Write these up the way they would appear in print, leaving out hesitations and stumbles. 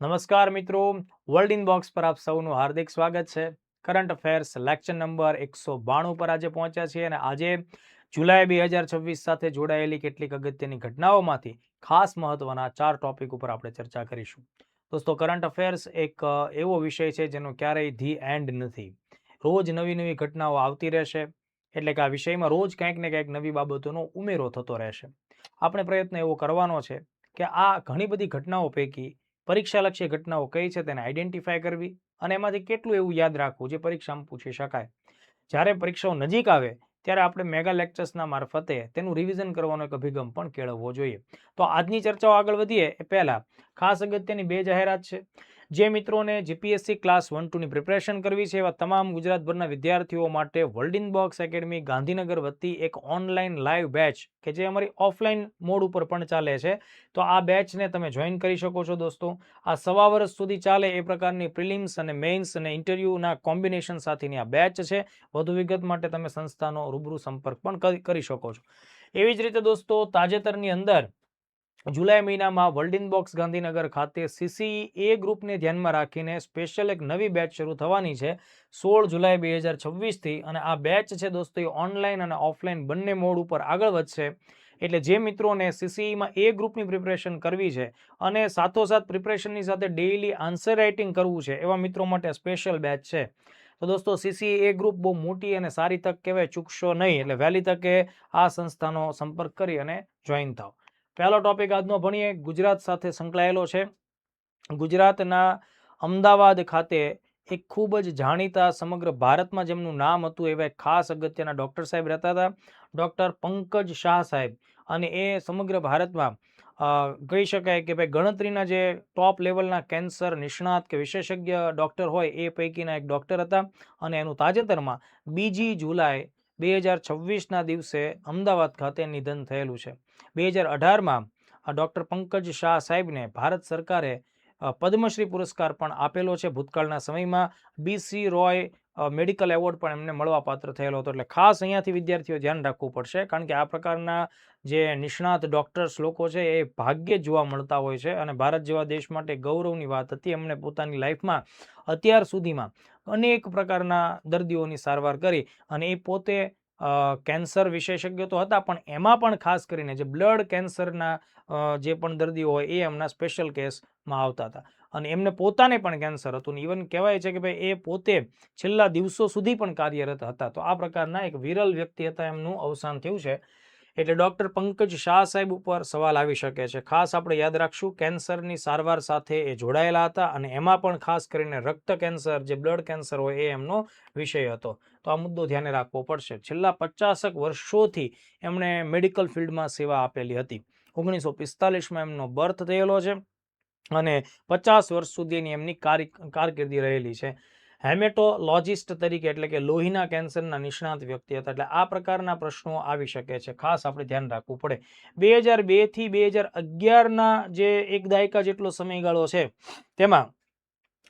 નમસ્કાર મિત્રો, world inbox પર આપ સૌનું હાર્દિક સ્વાગત છે. કરંટ અફેર્સ લેક્ચર નંબર 192 પર આજે પહોંચ્યા છીએ અને આજે જુલાઈ 2026 સાથે જોડાયેલી કેટલીક અગત્યની ઘટનાઓમાંથી ખાસ મહત્વના 4 ટોપિક ઉપર આપણે ચર્ચા કરીશું. દોસ્તો, કરંટ અફેર્સ એક એવો વિષય છે જેનો ક્યારેય ધી એન્ડ નથી. રોજ નવી નવી ઘટનાઓ આવતી રહેશે, એટલે કે આ વિષયમાં રોજ કંઈક ને કંઈક નવી બાબતોનો ઉમેરો થતો રહેશે. આપણે પ્રયત્ન એવો કરવાનો છે કે આ ઘણી બધી ઘટનાઓ પૈકી પરીક્ષાલક્ષી ઘટનાઓ કઈ છે તેને આઈડેન્ટિફાય કરવી અને એમાંથી કેટલું એવું યાદ રાખવું જે પરીક્ષામાં પૂછી શકાય. જ્યારે પરીક્ષાઓ નજીક આવે ત્યારે આપણે મેગા લેક્ચર્સના મારફતે તેનું રિવિઝન કરવાનો એક અભિગમ પણ કેળવવો જોઈએ. તો આજની ચર્ચાઓ આગળ વધીએ એ પહેલા ખાસ અગત્યની 2 જાહેરાત છે. જે મિત્રોને જીપીએસસી ક્લાસ 1-2ની પ્રિપરેશન કરવી છે એવા તમામ ગુજરાતભરના વિદ્યાર્થીઓ માટે વર્લ્ડ ઇનબોક્સ એકેડમી ગાંધીનગર વતી એક ઓનલાઈન લાઈવ બેચ કે જે અમારી ઓફલાઈન મોડ ઉપર પણ ચાલે છે. તો આ બેચને તમે જોઈન કરી શકો છો દોસ્તો. આ સવા વર્ષ સુધી ચાલે એ પ્રકારની પ્રિલિમ્સ અને મેઇન્સ અને ઇન્ટરવ્યુના કોમ્બિનેશન સાથેની આ બેચ છે. વધુ વિગત માટે તમે સંસ્થાનો રૂબરૂ સંપર્ક પણ કરી શકો છો. એવી જ રીતે દોસ્તો, તાજેતરની અંદર જુલાઈ મહિનામાં વર્લ્ડ ઇનબોક્સ ગાંધીનગર ખાતે સીસીઈ ગ્રુપને ધ્યાનમાં રાખીને સ્પેશિયલ એક નવી બેચ શરૂ થવાની છે 16 જુલાઈ 2026થી. અને આ બેચ છે દોસ્તો એ ઓનલાઈન અને ઓફલાઈન બંને મોડ ઉપર આગળ વધશે. એટલે જે મિત્રોને સીસીઈમાં ગ્રુપની પ્રિપરેશન કરવી છે અને સાથોસાથ પ્રિપરેશનની સાથે ડેઇલી આન્સર રાઇટિંગ કરવું છે એવા મિત્રો માટે સ્પેશિયલ બેચ છે. તો દોસ્તો, સીસીઈ ગ્રુપ બહુ મોટી અને સારી તક કહેવાય, ચૂકશો નહીં. એટલે વહેલી તકે આ સંસ્થાનો સંપર્ક કરી અને જોઈન થાવ. પહેલો ટોપિક આજનો ભણીએ, ગુજરાત સાથે સંકળાયેલો છે. ગુજરાતના અમદાવાદ ખાતે એક ખૂબ જ જાણીતા, સમગ્ર ભારતમાં જેમનું નામ હતું એવા એક ખાસ અગત્યના ડૉક્ટર સાહેબ રહેતા હતા, ડૉક્ટર પંકજ શાહ સાહેબ. અને એ સમગ્ર ભારતમાં કહી શકાય કે ભાઈ ગણતરીના જે ટોપ લેવલના કેન્સર નિષ્ણાત કે વિશેષજ્ઞ ડૉક્ટર હોય એ પૈકીના એક ડૉક્ટર હતા. અને એનું તાજેતરમાં 2 જુલાઈ 2026ના દિવસે અમદાવાદ ખાતે નિધન થયેલું છે. 2018માં ડૉક્ટર પંકજ શાહ સાહેબને ભારત સરકારે પદ્મશ્રી પુરસ્કાર પણ આપેલો છે. ભૂતકાળના સમયમાં BC રોય મેડિકલ એવોર્ડ પણ એમને મળવાપાત્ર થયેલો હતો. એટલે ખાસ અહીંયાથી વિદ્યાર્થીઓ ધ્યાન રાખવું પડશે, કારણ કે આ પ્રકારના જે નિષ્ણાત ડૉક્ટર્સ લોકો છે એ ભાગ્યે જ જોવા મળતા હોય છે. અને ભારત જેવા દેશ માટે ગૌરવની વાત હતી. એમને પોતાની લાઈફમાં અત્યાર સુધીમાં અનેક પ્રકારના દર્દીઓની સારવાર કરી અને એ પોતે કેન્સર વિશેષજ્ઞ તો હતા, પણ એમાં પણ ખાસ કરીને જે બ્લડ કેન્સરના જે પણ દર્દીઓ હોય એ એમના સ્પેશિયલ કેસમાં આવતા હતા. અને એમને પોતાને પણ કેન્સર હતું. ઇવન કહેવાય છે કે ભાઈ એ પોતે છેલ્લા દિવસો સુધી પણ કાર્યરત હતા. તો આ પ્રકારના એક વિરલ વ્યક્તિ હતા, એમનું અવસાન થયું છે. એટલે ડૉક્ટર પંકજ શાહ સાહેબ ઉપર સવાલ આવી શકે છે. ખાસ આપણે યાદ રાખશું, કેન્સરની સારવાર સાથે એ જોડાયેલા હતા અને એમાં પણ ખાસ કરીને રક્ત કેન્સર, જે બ્લડ કેન્સર હોય એ એમનો વિષય હતો. તો આ મુદ્દો ધ્યાને રાખવો પડશે. છેલ્લા 50 વર્ષોથી એમણે મેડિકલ ફિલ્ડમાં સેવા આપેલી હતી. 1945માં એમનો બર્થ થયેલો છે અને 50 વર્ષ સુધીની એમની કારકિર્દી રહેલી છે. હેમેટોલોજિસ્ટ તરીકે, એટલે કે લોહીના કેન્સરના નિષ્ણાત વ્યક્તિ હતા. એટલે આ પ્રકારના પ્રશ્નો આવી શકે છે, ખાસ આપણે ધ્યાન રાખવું પડે. 2002થી 2011ના જે એક દાયકા જેટલો સમયગાળો છે તેમાં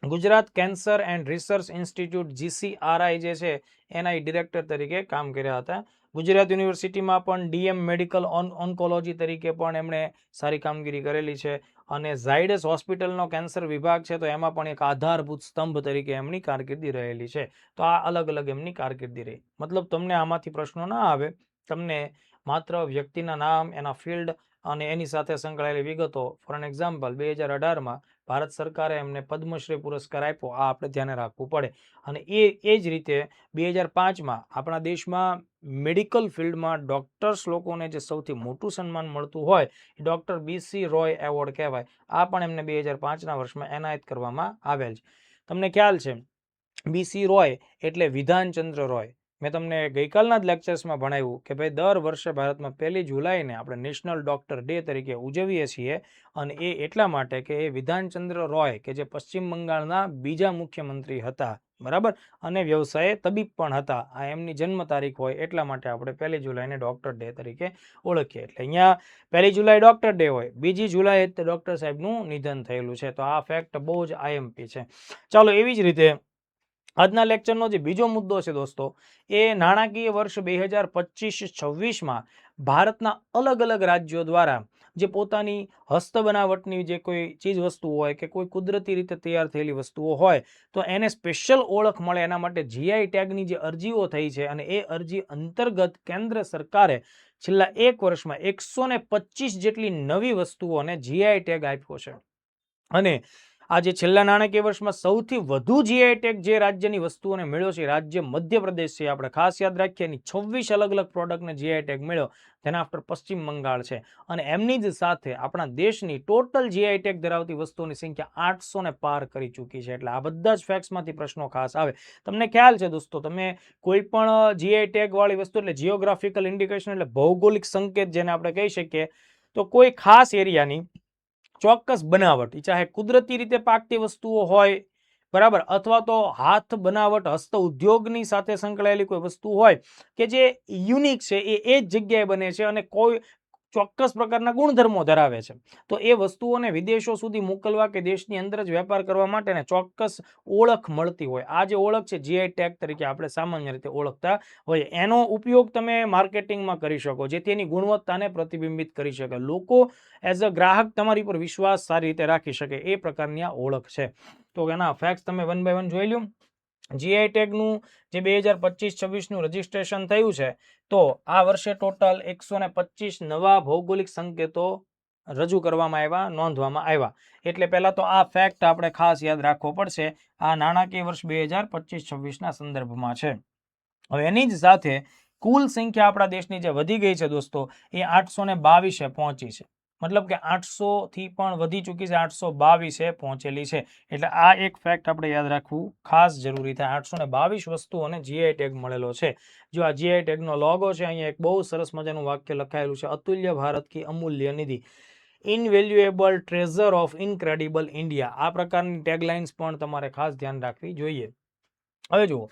Gujarat cancer and research institute GCRI જે છે એના ડિરેક્ટર તરીકે કામ કર્યા હતા. ગુજરાત યુનિવર્સિટીમાં પણ DM મેડિકલ ઓન્કોલોજી તરીકે પણ એમણે સારી કામગીરી કરેલી છે. અને ઝાયડસ હોસ્પિટલનો કેન્સર વિભાગ છે તો એમાં પણ એક આધારભૂત સ્તંભ તરીકે એમની કારકિર્દી રહેલી છે. તો આ અલગ અલગ એમની કારકિર્દી રહી. મતલબ તમને આમાંથી પ્રશ્નો ના આવે, તમને માત્ર વ્યક્તિના નામ, એના ફિલ્ડ અને એની સાથે સંકળાયેલી વિગતો. ફોર એન એક્ઝામ્પલ, 2018માં ભારત સરકારે એમને પદ્મશ્રી પુરસ્કાર આપ્યો. આ આપણે ધ્યાને રાખવું પડે. અને એ જ રીતે 2005માં આપણા દેશમાં મેડિકલ ફિલ્ડમાં ડૉક્ટર્સ લોકોને જે સૌથી મોટું સન્માન મળતું હોય એ ડૉક્ટર BC રોય એવોર્ડ કહેવાય. આ પણ એમને 2005ના વર્ષમાં એનાયત કરવામાં આવેલ છે. તમને ખ્યાલ છે, BC રોય એટલે વિધાનચંદ્ર રોય. મેં તમને ગઈકાલના જ લેક્ચર્સમાં ભણાવ્યું કે ભાઈ દર વર્ષે ભારતમાં 1 જુલાઈને આપણે નેશનલ ડૉક્ટર ડે તરીકે ઉજવીએ છીએ. અને એ એટલા માટે કે એ વિધાનચંદ્ર રોય કે જે પશ્ચિમ બંગાળના બીજા મુખ્યમંત્રી હતા, બરાબર, અને વ્યવસાયે તબીબ પણ હતા. આ એમની જન્મ તારીખ હોય એટલા માટે આપણે 1 જુલાઈને ડૉક્ટર ડે તરીકે ઓળખીએ. એટલે અહીંયા 1 જુલાઈ ડૉક્ટર ડે હોય, 2 જુલાઈ ડૉક્ટર સાહેબનું નિધન થયેલું છે. તો આ ફેક્ટ બહુ જ IMP છે. ચાલો, એવી જ રીતે આજના લેક્ચરનો જે બીજો મુદ્દો છે દોસ્તો, એ નાણાકીય વર્ષ 2025-26માં ભારતના અલગ અલગ રાજ્યો દ્વારા જે પોતાની હસ્ત બનાવટની જે કોઈ ચીજ વસ્તુઓ હોય કે કોઈ કુદરતી રીતે તૈયાર થયેલી વસ્તુઓ હોય તો એને સ્પેશિયલ ઓળખ મળે એના માટે જીઆઈ ટેગની જે અરજીઓ થઈ છે અને એ અરજી અંતર્ગત કેન્દ્ર સરકારે છેલ્લા 1 વર્ષમાં 125 જેટલી નવી વસ્તુઓને જીઆઈ ટેગ આપ્યો છે. અને આજે છેલ્લા નાણાકીય વર્ષમાં સૌથી વધુ જીઆઈ ટેગ જે રાજ્યની વસ્તુઓને મળ્યો છે રાજ્ય મધ્યપ્રદેશ છે. આપણે ખાસ યાદ રાખીએ એની 26 અલગ અલગ પ્રોડક્ટને જીઆઈ ટેગ મળ્યો. તેના આફ્ટર પશ્ચિમ બંગાળ છે. અને એમની જ સાથે આપણા દેશની ટોટલ જીઆઈ ટેગ ધરાવતી વસ્તુઓની સંખ્યા 800 ને પાર કરી ચૂકી છે. એટલે આ બધા જ ફેક્ટ્સમાંથી પ્રશ્નો ખાસ આવે. તમને ખ્યાલ છે દોસ્તો, તમે કોઈ પણ જીઆઈ ટેગ વાળી વસ્તુ એટલે જીઓગ્રાફિકલ ઇન્ડિકેશન એટલે ભૌગોલિક સંકેત જેને આપણે કહી શકીએ, તો કોઈ ખાસ એરિયાની ચોક્કસ બનાવટ, ચાહે કુદરતી રીતે પાકતી વસ્તુઓ હોય, બરાબર, અથવા તો હાથ બનાવટ હસ્ત ઉદ્યોગની સાથે સંકળાયેલી કોઈ વસ્તુ હોય કે જે યુનિક છે, એ જ જગ્યાએ બને છે અને કોઈ ચોક્કસ પ્રકારના ગુણધર્મો ધરાવે છે, તો એ વસ્તુઓને વિદેશો સુધી મોકલવા કે દેશની અંદર જ વેપાર કરવા માટે ચોક્કસ ઓળખ મળતી હોય. આ જે ઓળખ છે જીઆઈ ટેગ તરીકે આપણે સામાન્ય રીતે ઓળખતા હોય. એનો ઉપયોગ તમે માર્કેટિંગમાં કરી શકો જેથી એની ગુણવત્તાને પ્રતિબિંબિત કરી શકે. લોકો એઝ અ ગ્રાહક તમારી પર વિશ્વાસ સારી રીતે રાખી શકે એ પ્રકારની આ ઓળખ છે. તો એના ફેક્ટ્સ તમે 1 બાય 1 જોઈ લો. જીઆઈ ટેગનું જે 2025-26નું રજીસ્ટ્રેશન થયું છે, તો આ વર્ષે ટોટલ 125 નવા ભૌગોલિક સંકેતો રજૂ કરવામાં આવ્યા, નોંધવામાં આવ્યા. એટલે પહેલા તો આ ફેક્ટ આપણે ખાસ યાદ રાખવો પડશે. આ નાણાકીય વર્ષ 2025-26ના સંદર્ભમાં છે. હવે એની જ સાથે કુલ સંખ્યા આપણા દેશની જે વધી ગઈ છે દોસ્તો, એ 822 પહોંચી છે. મતલબ કે 800 થી પણ વધી ચૂકી છે, 822 પહોંચેલી છે. એટલે આ એક ફેક્ટ આપણે યાદ રાખવું ખાસ જરૂરી થાય. 822 વસ્તુઓને જીઆઈ ટેગ મળેલો છે. જો આ જીઆઈ ટેગનો લોગો છે, અહીંયા એક બહુ સરસ મજાનું વાક્ય લખાયેલું છે, અતુલ્ય ભારત કી અમૂલ્ય નિધિ, ઇનવેલ્યુએબલ ટ્રેઝર ઓફ ઇનક્રેડિબલ ઇન્ડિયા. આ પ્રકારની ટેગલાઇન્સ પણ તમારે ખાસ ધ્યાન રાખવી જોઈએ. હવે જુઓ,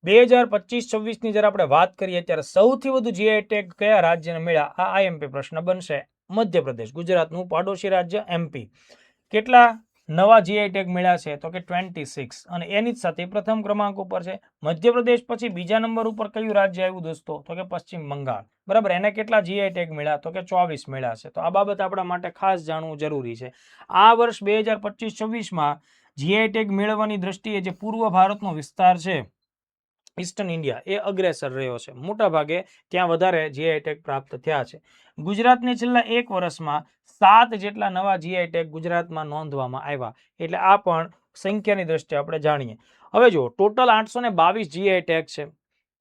2025-26ની જ્યારે આપણે વાત કરીએ ત્યારે સૌથી વધુ જીઆઈ ટેગ કયા રાજ્યને મળ્યા? આ આઈએમપી પ્રશ્ન બનશે. મધ્યપ્રદેશ, ગુજરાતનું પાડોશી રાજ્ય એમપી. કેટલા નવા જીઆઈ ટેગ મળ્યા છે? તો કે 26. અને એની જ સાથે પ્રથમ ક્રમાંક ઉપર છે. મધ્યપ્રદેશ પછી બીજા નંબર ઉપર કયું રાજ્ય આવ્યું દોસ્તો? તો કે પશ્ચિમ બંગાળ. બરાબર, એને કેટલા જીઆઈ ટેગ મળ્યા? તો કે 24 મળ્યા છે. તો આ બાબત આપણા માટે ખાસ જાણવું જરૂરી છે. આ વર્ષ 2025-26માં જીઆઈ ટેગ મેળવવાની દ્રષ્ટિએ જે પૂર્વ ભારતનો વિસ્તાર છે, ઈસ્ટર્ન ઇન્ડિયા, એ અગ્રેસર રહ્યો છે. મોટા ભાગે ત્યાં વધારે જીઆઈ ટેગ પ્રાપ્ત થયા છે. ગુજરાતને છેલ્લા 1 વર્ષમાં 7 જેટલા નવા જીઆઈ ટેગ ગુજરાતમાં નોંધવામાં આવ્યા. એટલે આ પણ સંખ્યાની દ્રષ્ટિએ આપણે જાણીએ. હવે જુઓ, ટોટલ 822 જીઆઈ ટેગ છે.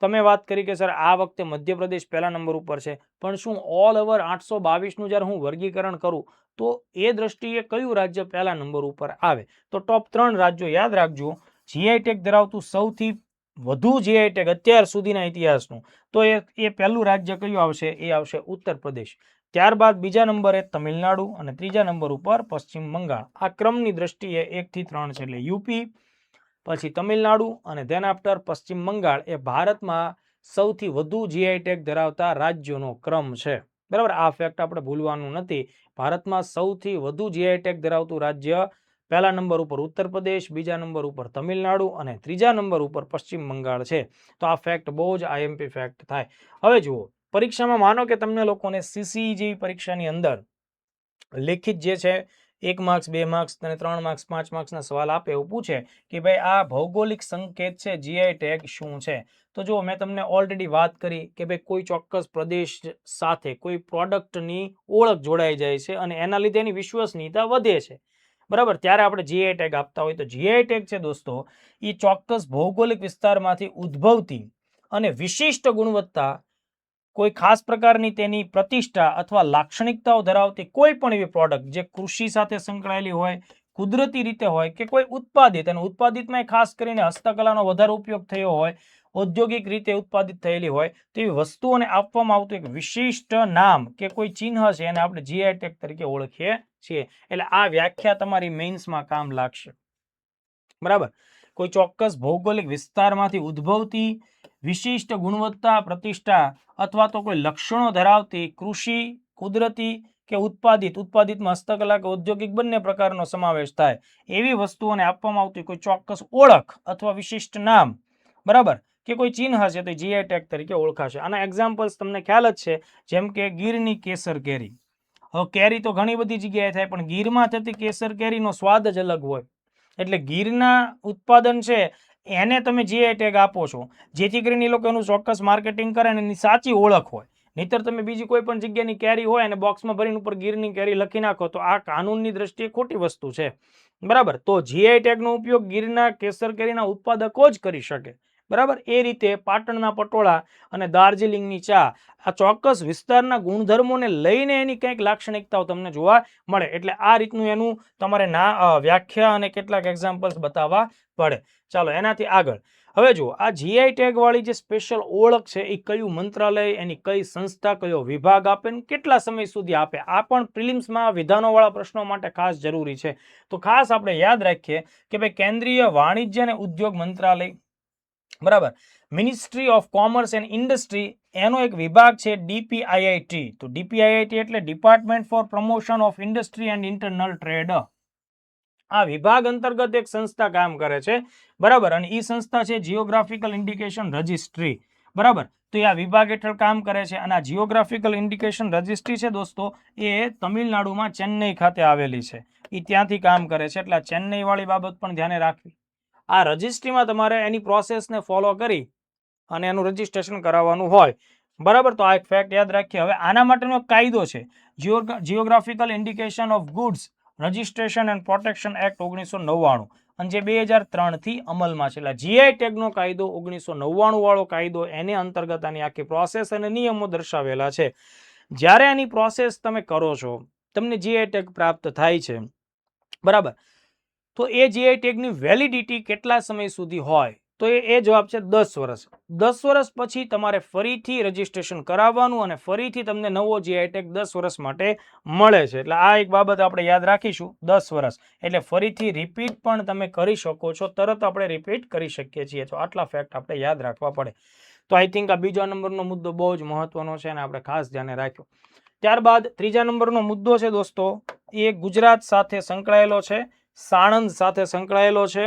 તમે વાત કરી કે સર આ વખતે મધ્યપ્રદેશ પહેલા નંબર ઉપર છે, પણ શું ઓલ ઓવર 822નું જ્યારે હું વર્ગીકરણ કરું તો એ દ્રષ્ટિએ કયું રાજ્ય પહેલા નંબર ઉપર આવે? તો ટોપ 3 રાજ્યો યાદ રાખજો. જીઆઈ ટેગ ધરાવતું સૌથી વધુ જીઆઈ ટેગ અત્યાર સુધીના ઇતિહાસનું, તો એ પહેલું રાજ્ય કયું આવશે? એ આવશે ઉત્તર પ્રદેશ. ત્યારબાદ બીજા નંબરે તમિલનાડુ અને ત્રીજા નંબર ઉપર પશ્ચિમ બંગાળ. આ ક્રમની દ્રષ્ટિએ 1 થી 3 છે, એટલે યુપી, પછી તમિલનાડુ અને ધેન આફ્ટર પશ્ચિમ બંગાળ એ ભારતમાં સૌથી વધુ જીઆઈ ટેગ ધરાવતા રાજ્યોનો ક્રમ છે. બરાબર, આ ફેક્ટ આપણે ભૂલવાનું નથી. ભારતમાં સૌથી વધુ જીઆઈ ટેગ ધરાવતું રાજ્ય પહેલા નંબર ઉપર ઉત્તર પ્રદેશ, બીજા નંબર ઉપર તમિલનાડુ અને ત્રીજા નંબર ઉપર પશ્ચિમ બંગાળ છે. તો આ ફેક્ટ બહુ જ આઈએમપી ફેક્ટ થાય. હવે જુઓ, પરીક્ષામાં માનો કે તમને લોકોને સીસી જેવી પરીક્ષાની અંદર લેખિત જે છે 1 માર્ક્સ, 2 માર્ક્સ અને 3 માર્ક્સ, 5 માર્ક્સના સવાલ આપે, એવું પૂછે કે ભાઈ આ ભૌગોલિક સંકેત છે, જીઆઈ ટેગ શું છે? તો જો મેં તમને ઓલરેડી વાત કરી કે ભાઈ કોઈ ચોક્કસ પ્રદેશ સાથે કોઈ પ્રોડક્ટની ઓળખ જોડાઈ જાય છે અને એના લીધે એની વિશ્વસનીયતા વધે છે. બરાબર, ત્યારે આપણે જીઆઈ ટેગ આપતા હોય. તો જીઆઈ ટેગ છે દોસ્તો, એ ચોક્કસ ભૌગોલિક વિસ્તારમાંથી ઉદ્ભવતી અને વિશિષ્ટ ગુણવત્તા, કોઈ ખાસ પ્રકારની તેની પ્રતિષ્ઠા અથવા લાક્ષણિકતાઓ ધરાવતી કોઈ પણ એવી પ્રોડક્ટ જે કૃષિ સાથે સંકળાયેલી હોય, કુદરતી રીતે હોય કે કોઈ ઉત્પાદિત, અને ઉત્પાદિતમાં ખાસ કરીને હસ્તકલાનો વધારે ઉપયોગ થયો હોય, ઔદ્યોગિક રીતે ઉત્પાદિત થયેલી હોય, તેવી વસ્તુઓને આપવામાં આવતું એક વિશિષ્ટ નામ કે કોઈ ચિહ્ન છે, એને આપણે જીઆઈ ટેગ તરીકે ઓળખીએ છીએ. એટલે આ વ્યાખ્યા તમારી મેઇન્સમાં કામ લાગશે. બરાબર, કોઈ ચોક્કસ ભૌગોલિક વિસ્તારમાંથી ઉદ્ભવતી વિશિષ્ટ ગુણવત્તા, પ્રતિષ્ઠા અથવા તો કોઈ લક્ષણો ધરાવતી કૃષિ, કુદરતી કે ઉત્પાદિતમાં હસ્તકલા કે ઔદ્યોગિક બંને પ્રકારનો સમાવેશ થાય એવી વસ્તુઓને આપવામાં આવતી કોઈ ચોક્કસ ઓળખ અથવા વિશિષ્ટ નામ, બરાબર, કે કોઈ ચિહ્ન હશે તો જીઆઈ ટેગ તરીકે ઓળખાશે. આના એક્ઝામ્પલ્સ તમને ખ્યાલ જ છે, જેમ કે ગીરની કેસર કેરી. હવે કેરી તો ઘણી બધી જગ્યાએ થાય, પણ ગીરમાં થતી કેસર કેરીનો સ્વાદ જ અલગ હોય. એટલે ગીરના ઉત્પાદન છે એને તમે જીઆઈ ટેગ આપો છો, જેથી કરીને એ લોકો એનું ચોક્કસ માર્કેટિંગ કરે અને એની સાચી ઓળખ હોય. નહીતર તમે બીજી કોઈ પણ જગ્યાની કેરી હોય અને બોક્સમાં ભરીને ઉપર ગીરની કેરી લખી નાખો તો આ કાનૂનની દ્રષ્ટિએ ખોટી વસ્તુ છે. બરાબર. તો જીઆઈ ટેગનો ઉપયોગ ગીરના કેસર કેરીના ઉત્પાદકો જ કરી શકે. બરાબર. એ રીતે પાટણના પટોળા અને દાર્જિલિંગની ચા આ ચોક્કસ વિસ્તારના ગુણધર્મોને લઈને એની કંઈક લાક્ષણિકતાઓ તમને જોવા મળે. એટલે આ રીતનું એનું તમારે વ્યાખ્યા અને કેટલાક એક્ઝામ્પલ્સ બતાવવા પડે. ચાલો એનાથી આગળ. હવે જુઓ, આ જીઆઈ ટેગ વાળી જે સ્પેશિયલ ઓળખ છે એ કયું મંત્રાલય, એની કઈ સંસ્થા, કયો વિભાગ આપે ને કેટલા સમય સુધી આપે, આ પણ પ્રિલિમ્સમાં વિધાનોવાળા પ્રશ્નો માટે ખાસ જરૂરી છે. તો ખાસ આપણે યાદ રાખીએ કે ભાઈ કેન્દ્રીય વાણિજ્ય અને ઉદ્યોગ મંત્રાલય, બરાબર, ministry of commerce and industry, એનો એક વિભાગ છે ડીપીઆઈઆઈટી. તો ડીપીઆઈઆઈટી એટલે department four promotion of industry and internal trade. આ વિભાગ અંતર્ગત એક સંસ્થા કામ કરે છે. બરાબર. અને એ સંસ્થા છે જીઓગ્રાફિકલ ઇન્ડિકેશન રજિસ્ટ્રી. બરાબર. તો આ વિભાગ હેઠળ કામ કરે છે. અને આ જીઓગ્રાફિકલ ઇન્ડિકેશન રજિસ્ટ્રી છે દોસ્તો, એ તમિલનાડુમાં ચેન્નઈ ખાતે આવેલી છે. એ ત્યાંથી કામ કરે છે. એટલે ચેન્નઈ વાળી બાબત પણ ધ્યાને રાખવી. આ રજિસ્ટ્રીમાં તમારે એની પ્રોસેસને ફોલો કરી અને એનું રજિસ્ટ્રેશન કરાવવાનું હોય. બરાબર. તો આ એક ફેક્ટ યાદ રાખીએ. હવે આના માટેનો એક કાયદો છે, geographical indication of goods registration and protection act 1999, અને જે 2003 થી અમલમાં છે. એટલે જીઆઈ ટેગનો કાયદો 1999 વાળો કાયદો, એને અંતર્ગત આની આખી પ્રોસેસ અને નિયમો દર્શાવેલા છે. જ્યારે આની પ્રોસેસ તમે કરો છો, તમને જીઆઈ ટેગ પ્રાપ્ત થાય છે. બરાબર. તો એ જીઆઈ ટેગની વેલિડિટી કેટલા સમય સુધી હોય? તો એ જવાબ છે 10 વર્ષ. 10 વર્ષ પછી તમારે ફરીથી રજીસ્ટ્રેશન કરાવવાનું અને ફરીથી તમને નવો જીઆઈ ટેગ 10 વર્ષ માટે મળે છે. એટલે આ એક બાબત આપણે યાદ રાખીશું, 10 વર્ષ. એટલે ફરીથી રિપીટ પણ તમે કરી શકો છો, તરત આપણે રિપીટ કરી શકીએ છીએ. તો આટલા ફેક્ટ આપણે યાદ રાખવા પડે. તો આઈ થિંક આ બીજા નંબરનો મુદ્દો બહુ જ મહત્વનો છે અને આપણે ખાસ ધ્યાને રાખ્યો. ત્યારબાદ ત્રીજા નંબરનો મુદ્દો છે દોસ્તો, એ ગુજરાત સાથે સંકળાયેલો છે, સાણંદ સાથે સંકળાયેલો છે.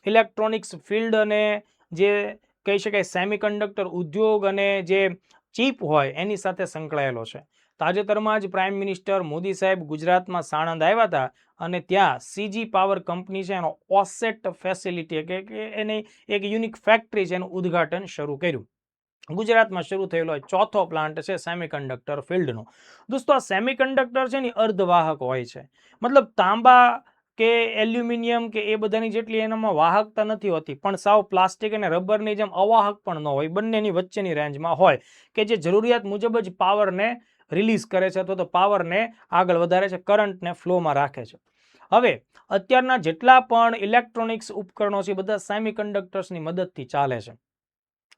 ઇલેક્ટ્રોનિક્સ ફિલ્ડ અને જે કહી શકાય સેમિકન્ડક્ટર ઉદ્યોગ અને જે ચીપ હોય એની સાથે સંકળાયેલો છે. તાજેતરમાં જ પ્રાઇમ મિનિસ્ટર મોદી સાહેબ ગુજરાતમાં સાણંદ આવ્યા હતા અને ત્યાં સીજી પાવર કંપની છે એનો ઓસેટ ફેસિલિટી કે એની એક યુનિક ફેક્ટરી છે એનું ઉદ્ઘાટન શરૂ કર્યું. ગુજરાતમાં શરૂ થયેલો ચોથો પ્લાન્ટ છે સેમિકન્ડક્ટર ફિલ્ડનો. દોસ્તો આ સેમિકન્ડક્ટર છે ને અર્ધવાહક હોય છે. મતલબ તાંબા કે એલ્યુમિનિયમ કે એ બધાની જેટલી એનામાં વાહકતા નથી હોતી, પણ સાવ પ્લાસ્ટિક અને રબરની જેમ અવાહક પણ ન હોય, બંનેની વચ્ચેની રેન્જમાં હોય, કે જે જરૂરિયાત મુજબ જ પાવરને રિલીઝ કરે છે અથવા તો પાવરને આગળ વધારે છે, કરંટને ફ્લોમાં રાખે છે. હવે અત્યારના જેટલા પણ ઇલેક્ટ્રોનિક્સ ઉપકરણો છે બધા સેમિકન્ડક્ટર્સની મદદથી ચાલે છે.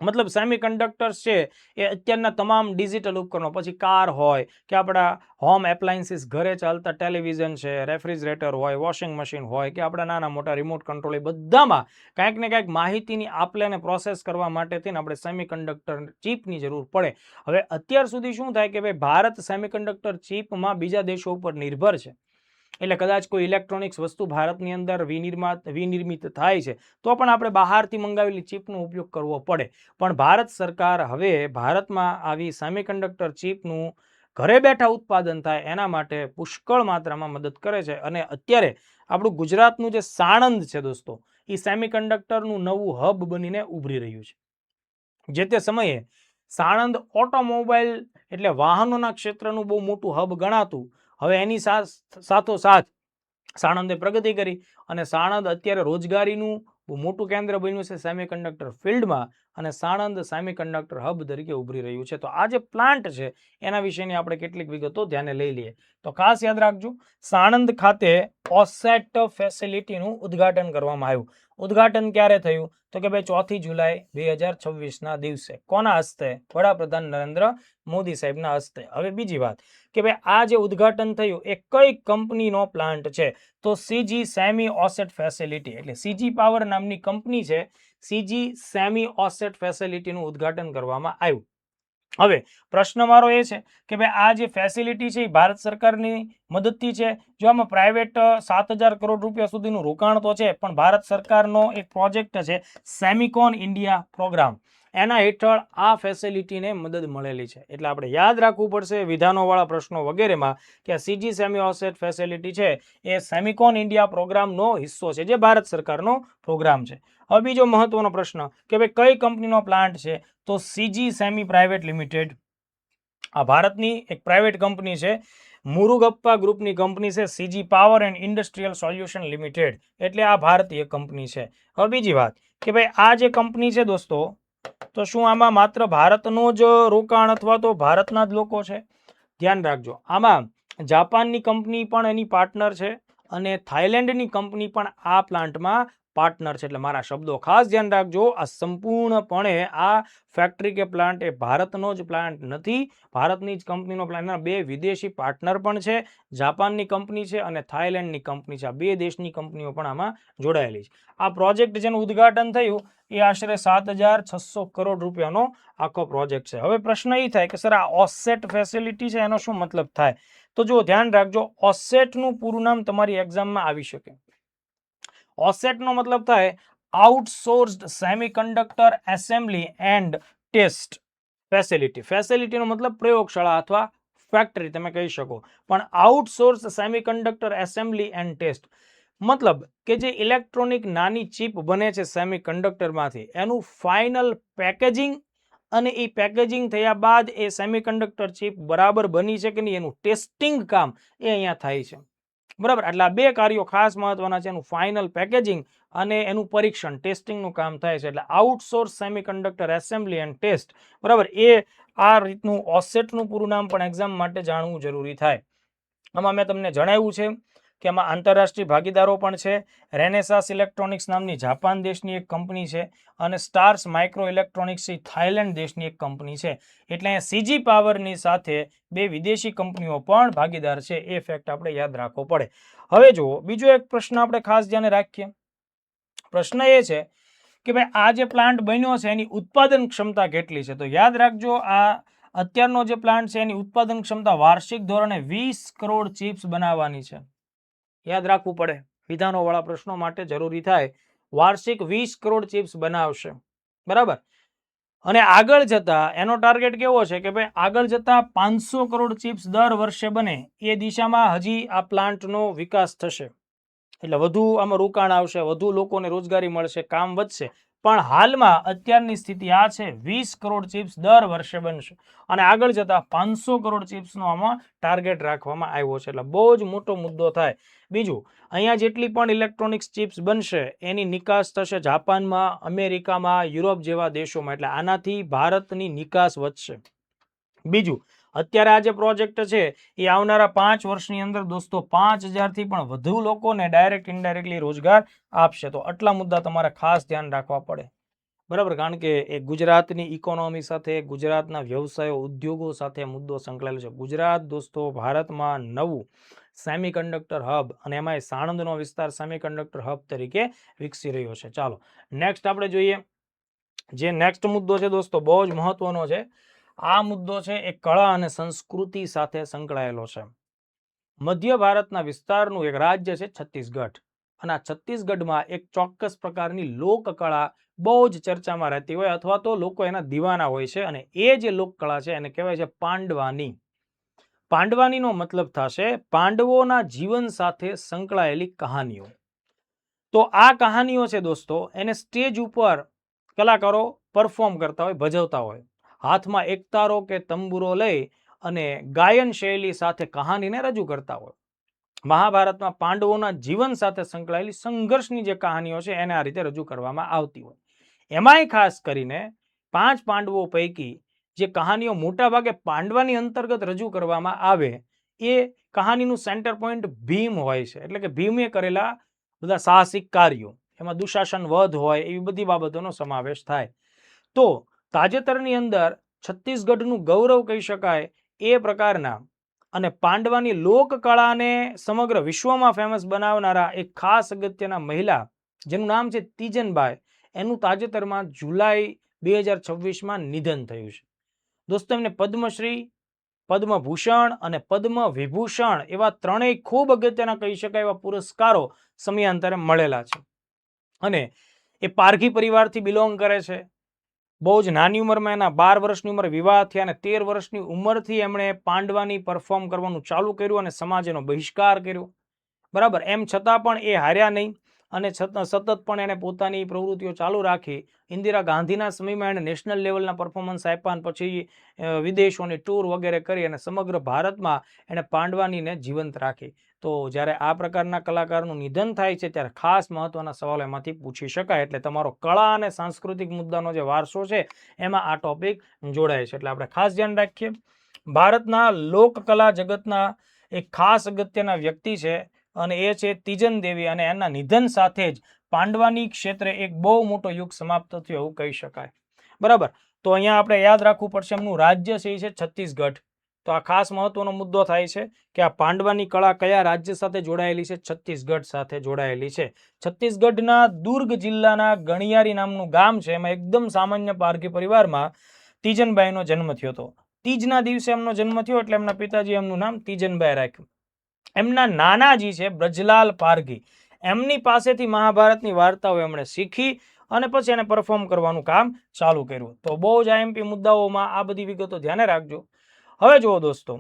મતલબ સેમિકન્ડક્ટર્સ છે એ અત્યારના તમામ ડિજિટલ ઉપકરણો, પછી કાર હોય કે આપણા હોમ એપ્લાયન્સીસ, ઘરે ચાલતા ટેલિવિઝન છે, રેફ્રિજરેટર હોય, વોશિંગ મશીન હોય કે આપણા નાના મોટા રિમોટ કંટ્રોલ, એ બધામાં કાંઈક ને કાંઈક માહિતીની આપલેને પ્રોસેસ કરવા માટેથી આપણે સેમિકન્ડક્ટર ચીપની જરૂર પડે. હવે અત્યાર સુધી શું થાય કે ભાઈ ભારત સેમિકન્ડક્ટર ચીપમાં બીજા દેશો ઉપર નિર્ભર છે. એટલે કદાચ કોઈ ઇલેક્ટ્રોનિક્સ વસ્તુ ભારતની અંદર વિનિર્મિત થાય છે તો પણ આપણે બહારથી મંગાવેલી ચીપનો ઉપયોગ કરવો પડે. પણ ભારત સરકાર હવે ભારતમાં આવી સેમિકન્ડક્ટર ચીપનું ઘરે બેઠા ઉત્પાદન થાય એના માટે પુષ્કળ માત્રામાં મદદ કરે છે. અને અત્યારે આપણું ગુજરાતનું જે સાણંદ છે દોસ્તો, એ સેમિકન્ડક્ટરનું નવું હબ બનીને ઉભરી રહ્યું છે. જે તે સમયે સાણંદ ઓટોમોબાઈલ એટલે વાહનોના ક્ષેત્રનું બહુ મોટું હબ ગણાતું. હવે એની સાથોસાથ સાણંદે પ્રગતિ કરી અને સાણંદ અત્યારે રોજગારીનું બહુ મોટું કેન્દ્ર બન્યું છે સેમિકન્ડક્ટર ફિલ્ડમાં, અને સાણંદ સેમિકન્ડક્ટર હબ તરીકે ઉભરી રહ્યું છે. તો આ જે પ્લાન્ટ છે એના વિશેની આપણે કેટલીક વિગતો ધ્યાને લઈ લઈએ. તો ખાસ યાદ રાખજો, સાણંદ ખાતે ઓસેટ ફેસિલિટીનું ઉદ્ઘાટન કરવામાં આવ્યું. ઉદ્ઘાટન ક્યારે થયું? તો કે ભાઈ 4 જુલાઈ 2026ના દિવસે. કોના હસ્તે? વડાપ્રધાન નરેન્દ્ર મોદી સાહેબના હસ્તે. હવે બીજી વાત કે ભાઈ આ જે ઉદ્ઘાટન થયું એ કઈ કંપનીનો પ્લાન્ટ છે? તો સીજી સેમી ઓસેટ ફેસિલિટી, એટલે સીજી પાવર નામની કંપની છે, સીજી સેમી ઓસેટ ફેસિલિટીનું ઉદ્ઘાટન કરવામાં આવ્યું. હવે પ્રશ્ન મારો એ છે કે ભાઈ આ જે ફેસિલિટી છે એ ભારત સરકારની મદદથી છે. જો આમાં પ્રાઇવેટ 7,000 કરોડ રૂપિયા સુધીનું રોકાણ તો છે, પણ ભારત સરકારનો એક પ્રોજેક્ટ છે સેમિકોન ઇન્ડિયા પ્રોગ્રામ. એના હેઠળ આ ફેસિલિટીને મદદ મળેલી છે. એટલે આપણે યાદ રાખવું પડશે વિધાનોવાળા પ્રશ્નો વગેરેમાં કે સીજી સેમી ઓફસેટ ફેસિલિટી છે એ સેમિકોન ઇન્ડિયા પ્રોગ્રામનો હિસ્સો છે, જે ભારત સરકારનો પ્રોગ્રામ છે. હવે બીજો મહત્વનો પ્રશ્ન કે ભાઈ કઈ કંપનીનો પ્લાન્ટ છે, તો સીજી સેમી પ્રાઇવેટ લિમિટેડ. આ ભારતની એક પ્રાઇવેટ કંપની છે, મુરુગપ્પા ગ્રુપની કંપની છે, CG power and industrial solution limited, એટલે આ ભારતીય કંપની છે. હવે બીજી વાત કે ભાઈ આ જે કંપની છે દોસ્તો, તો શું આમાં માત્ર ભારતનો જ રોકાણ અથવા તો ભારતના જ લોકો છે? ધ્યાન રાખજો, આમાં જાપાનની કંપની પણ એની પાર્ટનર છે અને થાઈલેન્ડની કંપની પણ આ પ્લાન્ટમાં પાર્ટનર છે. એટલે મારા શબ્દો ખાસ ધ્યાન રાખજો, આ સંપૂર્ણપણે આ ફેક્ટરી કે પ્લાન્ટ એ ભારતનો જ પ્લાન્ટ નથી, ભારતની જ કંપનીનો પ્લાન્ટ. બે વિદેશી પાર્ટનર પણ છે, જાપાનની કંપની છે અને થાઈલેન્ડની કંપની છે. આ બે દેશની કંપનીઓ પણ આમાં જોડાયેલી છે. આ પ્રોજેક્ટ જેનું ઉદ્ઘાટન થયું એ આશરે 7,600 કરોડ રૂપિયાનો આખો પ્રોજેક્ટ છે. હવે પ્રશ્ન એ થાય કે સર આ ઓફસેટ ફેસિલિટી છે એનો શું મતલબ થાય? તો જો ધ્યાન રાખજો, ઓફસેટનું પૂરું નામ તમારી એક્ઝામમાં આવી શકે. ઓફસેટનો મતલબ થાય outsourced semiconductor assembly and test facility. ફેસિલિટીનો મતલબ પ્રયોગશાળા અથવા ફેક્ટરી તમે કહી શકો, પણ outsource semiconductor assembly and test મતલબ કે જે ઇલેક્ટ્રોનિક નાની ચિપ બને છે સેમિકન્ડક્ટરમાંથી, એનું ફાઇનલ પેકેજિંગ અને એ પેકેજિંગ થયા બાદ એ સેમિકન્ડક્ટર ચિપ બરાબર બની છે કે નહીં એનું ટેસ્ટિંગ કામ એ અહીંયા થાય છે. બરાબર, એટલે આ બે કાર્યો ખાસ મહત્વના છે, એનું ફાઇનલ પેકેજિંગ અને એનું પરીક્ષણ ટેસ્ટિંગનું કામ થાય છે. એટલે outsource semiconductor assembly and test, બરાબર, એ આ રીતનું ઓફસેટનું પૂરું નામ પણ એક્ઝામ માટે જાણવું જરૂરી થાય. આમાં મેં તમને જણાવ્યું છે કે આમાં આંતરરાષ્ટ્રીય ભાગીદારો પણ છે. રેનેસાસ ઇલેક્ટ્રોનિક્સ નામની જાપાન દેશની એક કંપની છે અને સ્ટાર્સ માઇક્રો ઇલેક્ટ્રોનિક્સ થાઈલેન્ડ દેશની એક કંપની છે. એટલે અહીંયા સીજી પાવરની સાથે બે વિદેશી કંપનીઓ પણ ભાગીદાર છે, એ ફેક્ટ આપણે યાદ રાખવો પડે. હવે જુઓ, બીજો એક પ્રશ્ન આપણે ખાસ ધ્યાને રાખીએ. પ્રશ્ન એ છે કે ભાઈ આ જે પ્લાન્ટ બન્યો છે એની ઉત્પાદન ક્ષમતા કેટલી છે? તો યાદ રાખજો, આ અત્યારનો જે પ્લાન્ટ છે એની ઉત્પાદન ક્ષમતા વાર્ષિક ધોરણે 20 કરોડ ચિપ્સ બનાવવાની છે. યાદ રાખવું પડે, વિધાનો વાળા પ્રશ્નો માટે જરૂરી થાય, વાર્ષિક 20 કરોડ ચિપ્સ બનાવશે. બરાબર, અને આગળ જતા એનો ટાર્ગેટ કેવો છે કે ભાઈ આગળ જતા 500 કરોડ ચિપ્સ દર વર્ષે બને, એ દિશામાં હજી આ પ્લાન્ટનો વિકાસ થશે. એટલે વધુ આમાં રોકાણ આવશે, વધુ લોકોને રોજગારી મળશે, કામ વધશે. પણ હાલમાં અત્યારની સ્થિતિ આ છે, 20 કરોડ ચિપ્સ દર વર્ષે બનશે અને આગળ જતા 500 કરોડ ચિપ્સનો આમાં ટાર્ગેટ રાખવામાં આવ્યો છે. એટલે બહુ જ મોટો મુદ્દો થાય. બીજું, અહીંયા જેટલી પણ ઇલેક્ટ્રોનિક્સ ચિપ્સ બનશે એની નિકાસ થશે જાપાનમાં, અમેરિકામાં, યુરોપ જેવા દેશોમાં. એટલે આનાથી ભારતની નિકાસ વધશે. બીજું, અત્યારે આ જે પ્રોજેક્ટ છે એ આવનારા 5 વર્ષની અંદર દોસ્તો 5,000થી પણ વધુ લોકોને ડાયરેક્ટ ઇનડાયરેક્ટલી રોજગાર આપશે. તો આટલા મુદ્દા તમારે ખાસ ધ્યાન રાખવા પડે. બરાબર, કારણ કે એ ગુજરાતની ઇકોનોમી સાથે, ગુજરાતના વ્યવસાયો, ઉદ્યોગો સાથે મુદ્દો સંકળાયેલો છે. ગુજરાત દોસ્તો ભારતમાં નવું સેમિકન્ડક્ટર હબ અને એમાં સાણંદનો વિસ્તાર સેમિકન્ડક્ટર હબ તરીકે વિકસી રહ્યો છે. ચાલો નેક્સ્ટ આપણે જોઈએ. જે નેક્સ્ટ મુદ્દો છે દોસ્તો બહુ જ મહત્વનો છે. આ મુદ્દો છે એ કળા અને સંસ્કૃતિ સાથે સંકળાયેલો છે. મધ્ય ભારતના વિસ્તારનું એક રાજ્ય છે છત્તીસગઢ, અને આ છત્તીસગઢમાં એક ચોક્કસ પ્રકારની લોકકળા બહુ જ ચર્ચામાં રહેતી હોય અથવા તો લોકો એના દીવાના હોય છે, અને એ જે લોકકળા છે એને કહેવાય છે પાંડવાની. પાંડવાનીનો મતલબ થશે પાંડવોના જીવન સાથે સંકળાયેલી કહાનીઓ. તો આ કહાનીઓ છે દોસ્તો, એને સ્ટેજ ઉપર કલાકારો પરફોર્મ કરતા હોય, ભજવતા હોય, હાથમાં એકતારો કે તંબુરો લઈ અને ગાયન શૈલી સાથે કહાનીને રજૂ કરતા હોય. મહાભારતમાં પાંડવોના જીવન સાથે સંકળાયેલી સંઘર્ષની જે કહાનીઓ છે એને આ રીતે રજૂ કરવામાં આવતી હોય. એમાંય ખાસ કરીને 5 પાંડવો પૈકી જે કહાનીઓ મોટા ભાગે પાંડવાની અંતર્ગત રજૂ કરવામાં આવે એ કહાનીનું સેન્ટર પોઈન્ટ ભીમ હોય છે. એટલે કે ભીમે કરેલા બધા સાહસિક કાર્યો, એમાં દુશાસન વધ હોય, એવી બધી બાબતોનો સમાવેશ થાય. તો તાજેતરની અંદર છત્તીસગઢનું ગૌરવ કહી શકાય એ પ્રકારના અને પાંડવાની લોકકળાને સમગ્ર વિશ્વમાં ફેમસ બનાવનારા એક ખાસ અગત્યના મહિલા જેનું નામ છે તીજનબાઈ, એનું તાજેતરમાં જુલાઈ 2026માં નિધન થયું છે. દોસ્તો એમને પદ્મશ્રી, પદ્મભૂષણ અને પદ્મ વિભૂષણ એવા ત્રણેય ખૂબ અગત્યના કહી શકાય એવા પુરસ્કારો સમયાંતરે મળેલા છે. અને એ પારઘી પરિવારથી બિલોંગ કરે છે. બહુ જ નાની ઉંમરમાં એના 12 વર્ષની ઉંમરે વિવાહ થયા અને 13 વર્ષની ઉંમરથી એમણે પાંડવાની પરફોર્મ કરવાનું ચાલુ કર્યું અને સમાજનો બહિષ્કાર કર્યો. બરાબર, એમ છતાં પણ એ હાર્યા નહીં અને સતત પણ એણે પોતાની પ્રવૃત્તિઓ ચાલુ રાખી. ઇન્દિરા ગાંધીના સમયમાં એણે નેશનલ લેવલના પરફોર્મન્સ આપ્યા અને પછી વિદેશોની ટૂર વગેરે કરી અને સમગ્ર ભારતમાં એણે પાંડવાનીને જીવંત રાખી. તો જ્યારે આ પ્રકારના કલાકારનું નિધન થાય છે ત્યારે ખાસ મહત્વના સવાલો એમાંથી પૂછી શકાય. એટલે તમારો કળા અને સાંસ્કૃતિક મુદ્દાનો જે વારસો છે એમાં આ ટોપિક જોડાય છે. એટલે આપણે ખાસ ધ્યાન રાખીએ. ભારતના લોકકલા જગતના એક ખાસ અગત્યના વ્યક્તિ છે અને એ છે તીજન દેવી અને એના નિધન સાથે જ પાંડવાની ક્ષેત્રે એક બહુ મોટો યુગ સમાપ્ત થયો એવું કહી શકાય. બરાબર, તો અહીંયા આપણે યાદ રાખવું પડશે એમનું રાજ્ય છે એ છે છત્તીસગઢ. તો આ ખાસ મહત્વનો મુદ્દો થાય છે કે આ પાંડવાની કળા કયા રાજ્ય સાથે જોડાયેલી છે? છત્તીસગઢ સાથે જોડાયેલી છે. છત્તીસગઢના દુર્ગ જિલ્લાના ગણિયારી નામનું ગામ છે. એમાં એકદમ સામાન્ય પારકી પરિવારમાં તીજનબાઈનો જન્મ થયો હતો. તીજના દિવસે એમનો જન્મ થયો એટલે એમના પિતાજી એમનું નામ તીજનબાઈ રાખ્યું. એમના નાનાજી છે બ્રજરાલ પારઘી, એમની પાસેથી મહાભારતની વાર્તાઓ એમણે શીખી અને પછી એને પરફોર્મ કરવાનું કામ ચાલુ કર્યું. તો બહુ જ આઈએમપી મુદ્દાઓમાં આ બધી વિગતો ધ્યાને રાખજો. હવે જુઓ દોસ્તો,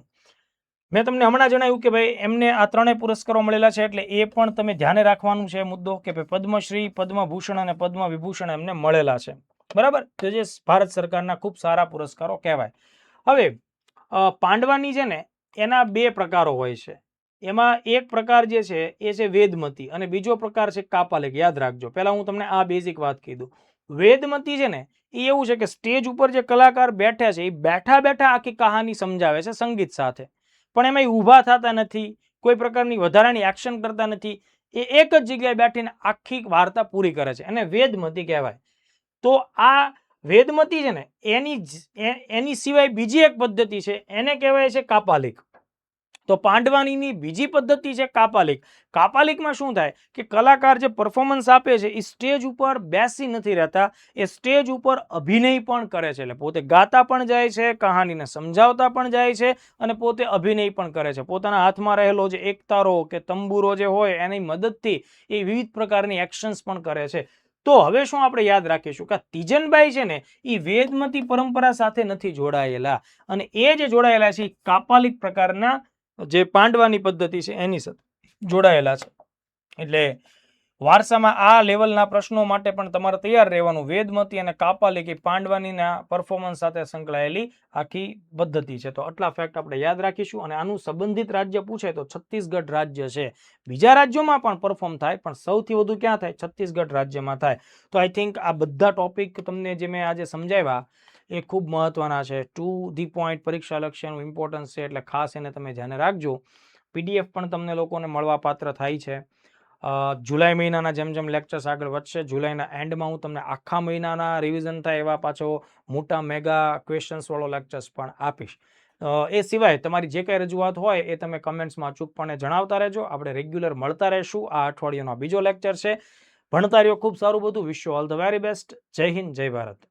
મેં તમને હમણાં જણાવ્યું કે ભાઈ એમને આ ત્રણેય પુરસ્કારો મળેલા છે એટલે એ પણ તમે ધ્યાને રાખવાનું છે મુદ્દો કે ભાઈ પદ્મશ્રી, પદ્મભૂષણ અને પદ્મ વિભૂષણ એમને મળેલા છે. બરાબર, તો જે ભારત સરકારના ખૂબ સારા પુરસ્કારો કહેવાય. હવે પાંડવાની છે ને એના બે પ્રકારો હોય છે. એમાં એક પ્રકાર જે છે એ છે વેદમતી અને બીજો પ્રકાર છે કાપાલિક. યાદ રાખજો, પહેલા હું તમને આ બેઝિક વાત કીધું. વેદમતી છે ને એ એવું છે કે સ્ટેજ ઉપર જે કલાકાર બેઠા છે એ બેઠા બેઠા આખી કહાની સમજાવે છે સંગીત સાથે, પણ એમાં ઊભા થતા નથી, કોઈ પ્રકારની વધારાની એક્શન કરતા નથી. એ એક જ જગ્યાએ બેઠીને આખી વાર્તા પૂરી કરે છે અને વેદમતી કહેવાય. તો આ વેદમતી છે ને એની સિવાય બીજી એક પદ્ધતિ છે એને કહેવાય છે કાપાલિક. તો પાંડવાનીની બીજી પદ્ધતિ છે કાપાલિક. કાપાલિકમાં શું થાય કે કલાકાર જે પરફોર્મન્સ આપે છે એ સ્ટેજ ઉપર બેસી નથી રહેતા, એ સ્ટેજ ઉપર અભિનય પણ કરે છે. એટલે પોતે ગાતા પણ જાય છે, કહાનીને સમજાવતા પણ જાય છે અને પોતે અભિનય પણ કરે છે. પોતાના હાથમાં રહેલો જે એકતારો કે તંબુરો જે હોય એની મદદથી એ વિવિધ પ્રકારની એક્શન્સ પણ કરે છે. તો હવે શું આપણે યાદ રાખીશું કે તીજનબાઈ છે ને એ વેદમતી પરંપરા સાથે નથી જોડાયેલા અને એ જે જોડાયેલા છે એ કાપાલિક પ્રકારના જે પાંડવાની પદ્ધતિ છે એની સાથે જોડાયેલા છે. એટલે વારસામાં આ લેવલના પ્રશ્નો માટે પણ તમારે તૈયાર રહેવાનું. વેદમતી અને કાપાલિક એ પાંડવાનીના પરફોર્મન્સ સાથે સંકળાયેલી આખી પદ્ધતિ છે. તો આટલા ફેક્ટ આપણે યાદ રાખીશું અને આનું સંબંધિત રાજ્ય પૂછે તો છત્તીસગઢ રાજ્ય છે. બીજા રાજ્યોમાં પણ પરફોર્મ થાય પણ સૌથી વધુ ક્યાં થાય? છત્તીસગઢ રાજ્યમાં થાય. તો આઈ થિંક આ બધા ટોપિક તમને જે મેં આજે સમજાવ્યા એ ખૂબ મહત્વના છે. ટુ ધી પોઈન્ટ પરીક્ષા લક્ષ્યનું ઇમ્પોર્ટન્સ છે એટલે ખાસ એને તમે ધ્યાને રાખજો. પીડીએફ પણ તમને લોકોને મળવા પાત્ર થાય છે. જુલાઈ મહિનાના જેમ જેમ લેક્ચર્સ આગળ વધશે, જુલાઈના એન્ડમાં હું તમને આખા મહિનાના રિવિઝન થાય એવા પાછો મોટા મેગા ક્વેશ્ચન્સ વાળો લેક્ચર્સ પણ આપીશ. એ સિવાય તમારી જે કંઈ રજૂઆત હોય એ તમે કમેન્ટ્સમાં અચૂકપણે જણાવતા રહેજો. આપણે રેગ્યુલર મળતા રહેશું. આ અઠવાડિયાનો બીજો લેક્ચર છે. ભણતા રહ્યો, ખૂબ સારું બધું. Wish you all the very best. જય હિન્દ, જય ભારત.